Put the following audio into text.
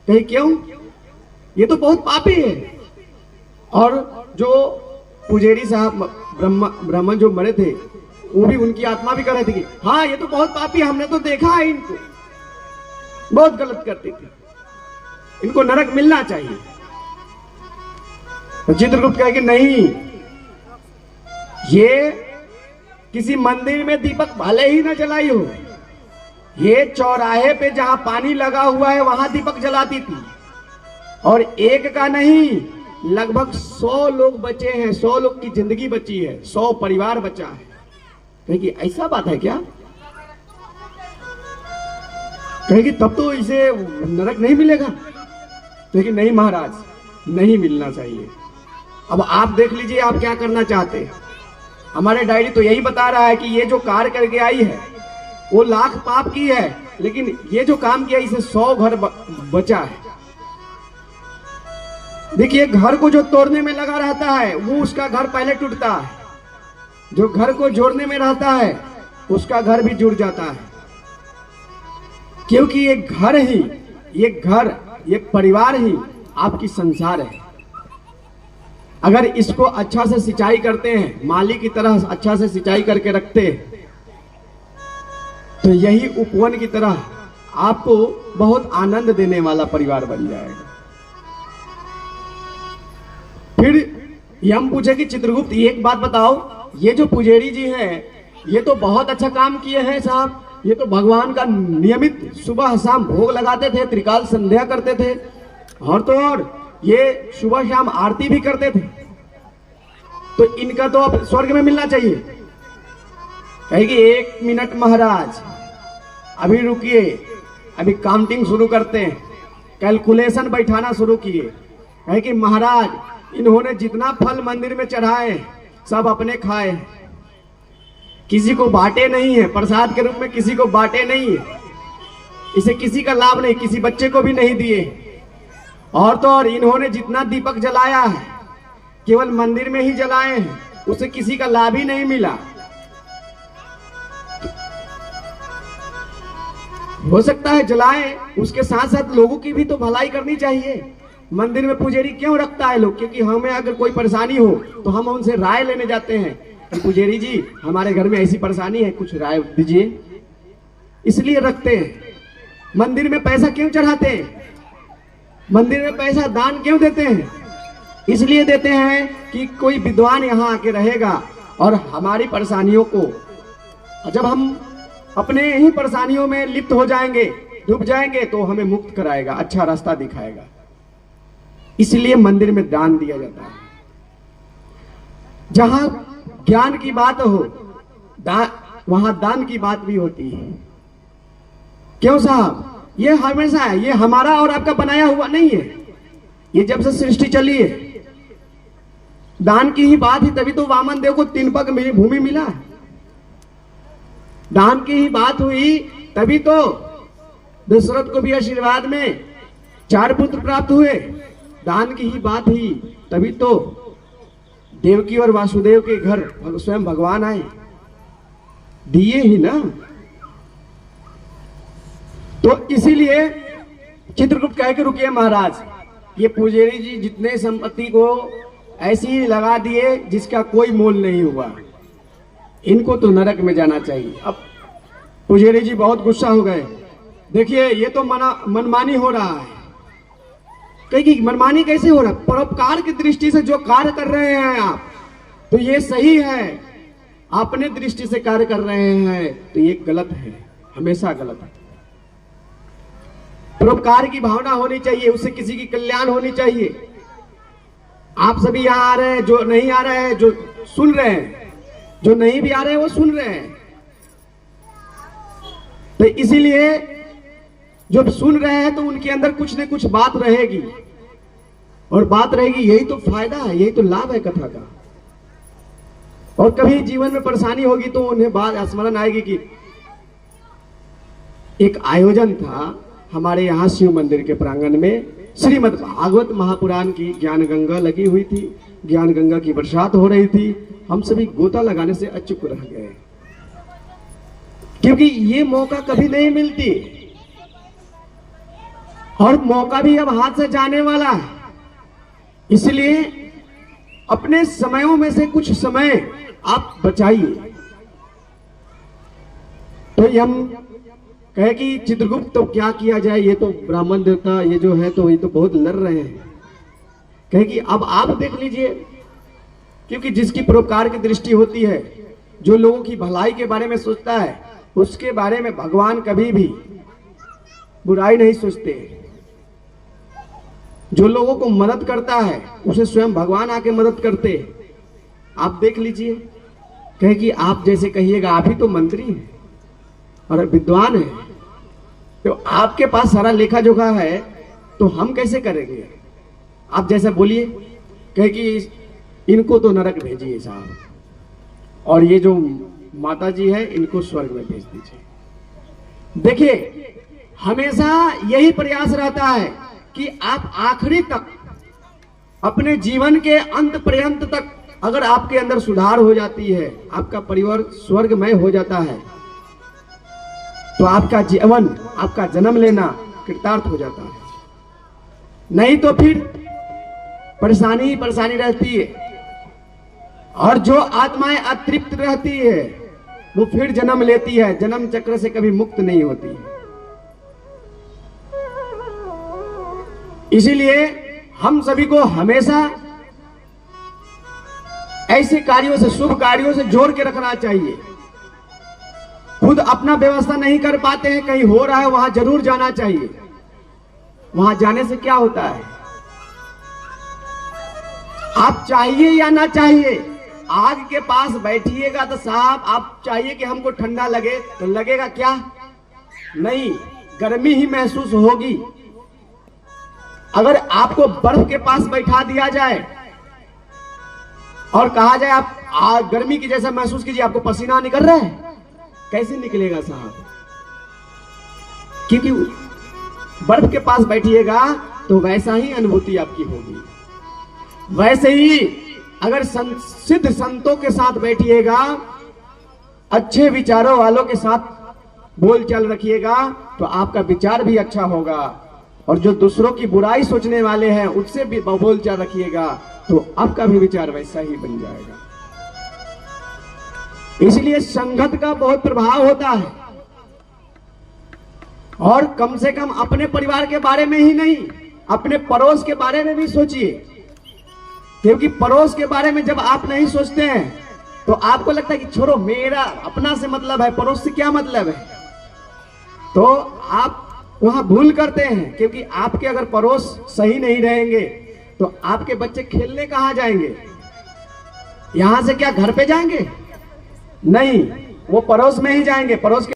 कहीं क्यों? ये तो बहुत पापी है। और जो पुजेरी साहब ब्राह्मण जो मरे थे, वो भी उनकी आत्मा भी कह रहे थे कि हाँ ये तो बहुत पापी, हमने तो देखा है इनको, बहुत गलत करते थे, इनको नरक मिलना चाहिए। तो चित्रगुप्त कहे कि नहीं, ये किसी मंदिर में दीपक भले ही न जलाई हो, ये चौराहे पे जहां पानी लगा हुआ है वहां दीपक जलाती थी। और एक का नहीं, लगभग 100 लोग बचे हैं, 100 लोग की जिंदगी बची है, 100 परिवार बचा है। कहेगी ऐसा बात है क्या? कहेगी तब तो इसे नरक नहीं मिलेगा। कहेगी नहीं महाराज, नहीं मिलना चाहिए। अब आप देख लीजिए आप क्या करना चाहते हैं। हमारे डायरी तो यही बता रहा है कि ये जो कार्य करके आई है वो लाख पाप की है, लेकिन ये जो काम किया इसे 100 घर बचा है। देखिए, घर को जो तोड़ने में लगा रहता है वो उसका घर पहले टूटता है, जो घर को जोड़ने में रहता है उसका घर भी जुड़ जाता है। क्योंकि ये घर ही, ये परिवार ही आपकी संसार है। अगर इसको अच्छा से सिंचाई करते हैं, माली की तरह अच्छा से सिंचाई करके रखते हैं, तो यही उपवन की तरह आपको बहुत आनंद देने वाला परिवार बन जाएगा। फिर यम पूछे कि चित्रगुप्त एक बात बताओ, ये जो पुजेरी जी हैं ये तो बहुत अच्छा काम किए हैं साहब, ये तो भगवान का नियमित सुबह शाम भोग लगाते थे, त्रिकाल संध्या करते थे, और तो और ये सुबह शाम आरती भी करते थे, तो इनका तो अब स्वर्ग में मिलना चाहिए। कहेगी 1 मिनट महाराज, अभी रुकिए, अभी काउंटिंग शुरू करते हैं, कैलकुलेशन बैठाना शुरू किए। कहेगी महाराज, इन्होंने जितना फल मंदिर में चढ़ाए सब अपने खाए, किसी को बांटे नहीं है, प्रसाद के रूप में किसी को बांटे नहीं है, इसे किसी का लाभ नहीं, किसी बच्चे को भी नहीं दिए। और तो और इन्होंने जितना दीपक जलाया है केवल मंदिर में ही जलाए हैं, उसे किसी का लाभ ही नहीं मिला। हो सकता है जलाएं, उसके साथ साथ लोगों की भी तो भलाई करनी चाहिए। मंदिर में पुजेरी क्यों रखता है लोग? क्योंकि हमें अगर कोई परेशानी हो तो हम उनसे राय लेने जाते हैं कि पुजेरी जी हमारे घर में ऐसी परेशानी है, कुछ राय दीजिए, इसलिए रखते हैं। मंदिर में पैसा क्यों चढ़ाते हैं? मंदिर में पैसा दान क्यों देते हैं? इसलिए देते हैं कि कोई विद्वान यहाँ आके रहेगा और हमारी परेशानियों को, जब हम अपने ही परेशानियों में लिप्त हो जाएंगे, डूब जाएंगे, तो हमें मुक्त कराएगा, अच्छा रास्ता दिखाएगा। इसलिए मंदिर में दान दिया जाता है। जहां ज्ञान की बात हो वहां दान की बात भी होती है। क्यों साहब? ये हमेशा है, ये हमारा और आपका बनाया हुआ नहीं है, ये जब से सृष्टि चली है दान की ही बात ही, तभी तो वामन देव को 3 पग भूमि मिला। दान की ही बात हुई तभी तो दशरथ को भी आशीर्वाद में 4 पुत्र प्राप्त हुए। दान की ही बात ही तभी तो देवकी और वासुदेव के घर स्वयं भगवान आए, दिए ही ना। तो इसीलिए चित्रगुप्त कह के रुकिए महाराज, ये पुजेरी जी जितने संपत्ति को ऐसी ही लगा दिए जिसका कोई मोल नहीं हुआ, इनको तो नरक में जाना चाहिए। अब पुजेरी जी बहुत गुस्सा हो गए, देखिए ये तो मनमानी हो रहा है। कहेगी मनमानी कैसे हो रहा है? परोपकार की दृष्टि से जो कार्य कर रहे हैं आप, तो ये सही है, अपने दृष्टि से कार्य कर रहे हैं तो ये गलत है, हमेशा गलत है। परोपकार की भावना होनी चाहिए, उससे किसी की कल्याण होनी चाहिए। आप सभी यहाँ आ रहे हैं, जो नहीं आ रहे हैं जो सुन रहे हैं, जो नहीं भी आ रहे हैं वो सुन रहे हैं। तो इसीलिए जो सुन रहे हैं तो उनके अंदर कुछ न कुछ बात रहेगी, और बात रहेगी, यही तो फायदा है, यही तो लाभ है कथा का। और कभी जीवन में परेशानी होगी तो उन्हें बात स्मरण आएगी कि एक आयोजन था हमारे यहाँ शिव मंदिर के प्रांगण में, श्रीमद् भागवत महापुराण की ज्ञान गंगा लगी हुई थी, ज्ञान गंगा की बरसात हो रही थी, हम सभी गोता लगाने से अचूक रह गए, क्योंकि ये मौका कभी नहीं मिलती। और मौका भी अब हाथ से जाने वाला है, इसलिए अपने समयों में से कुछ समय आप बचाइए। तो हम कहे कि चित्रगुप्त तो क्या किया जाए, ये तो ब्राह्मण देवता ये जो है तो ये तो बहुत लड़ रहे हैं। कहे कि अब आप देख लीजिए, क्योंकि जिसकी परोपकार की दृष्टि होती है, जो लोगों की भलाई के बारे में सोचता है, उसके बारे में भगवान कभी भी बुराई नहीं सोचते। जो लोगों को मदद करता है उसे स्वयं भगवान आके मदद करते। आप देख लीजिए, कहे कि आप जैसे कहिएगा, आप ही तो मंत्री हैं और विद्वान है, तो आपके पास सारा लेखा जोखा है, तो हम कैसे करेंगे? आप जैसा बोलिए। कहे कि इनको तो नरक भेजिए साहब, और ये जो माता जी है इनको स्वर्ग में भेज दीजिए। देखिए, हमेशा यही प्रयास रहता है कि आप आखिरी तक, अपने जीवन के अंत पर्यंत तक, अगर आपके अंदर सुधार हो जाती है, आपका परिवार स्वर्गमय हो जाता है, तो आपका जीवन, आपका जन्म लेना कृतार्थ हो जाता है। नहीं तो फिर परेशानी ही परेशानी रहती है, और जो आत्माएं अतृप्त रहती है वो फिर जन्म लेती है, जन्म चक्र से कभी मुक्त नहीं होती। इसीलिए हम सभी को हमेशा ऐसे कार्यों से, शुभ कार्यों से जोड़ के रखना चाहिए। खुद अपना व्यवस्था नहीं कर पाते हैं, कहीं हो रहा है वहां जरूर जाना चाहिए। वहां जाने से क्या होता है, आप चाहिए या ना चाहिए, आग के पास बैठिएगा तो साहब आप चाहिए कि हमको ठंडा लगे, तो लगेगा क्या? नहीं, गर्मी ही महसूस होगी। अगर आपको बर्फ के पास बैठा दिया जाए और कहा जाए आप आज गर्मी की जैसा महसूस कीजिए, आपको पसीना निकल रहा है, कैसे निकलेगा साहब? क्योंकि बर्फ के पास बैठिएगा तो वैसा ही अनुभूति आपकी होगी। वैसे ही अगर सिद्ध संतों के साथ बैठिएगा, अच्छे विचारों वालों के साथ बोलचाल रखिएगा, तो आपका विचार भी अच्छा होगा। और जो दूसरों की बुराई सोचने वाले हैं उससे भी बोलचाल रखिएगा, तो आपका भी विचार वैसा ही बन जाएगा। इसलिए संगत का बहुत प्रभाव होता है। और कम से कम अपने परिवार के बारे में ही नहीं, अपने पड़ोस के बारे में भी सोचिए, क्योंकि पड़ोस के बारे में जब आप नहीं सोचते हैं तो आपको लगता है कि छोड़ो, मेरा अपना से मतलब है, पड़ोस से क्या मतलब है, तो आप वहां भूल करते हैं। क्योंकि आपके अगर पड़ोस सही नहीं रहेंगे तो आपके बच्चे खेलने कहां जाएंगे? यहां से क्या घर पे जाएंगे? नहीं, वो पड़ोस में ही जाएंगे। पड़ोस के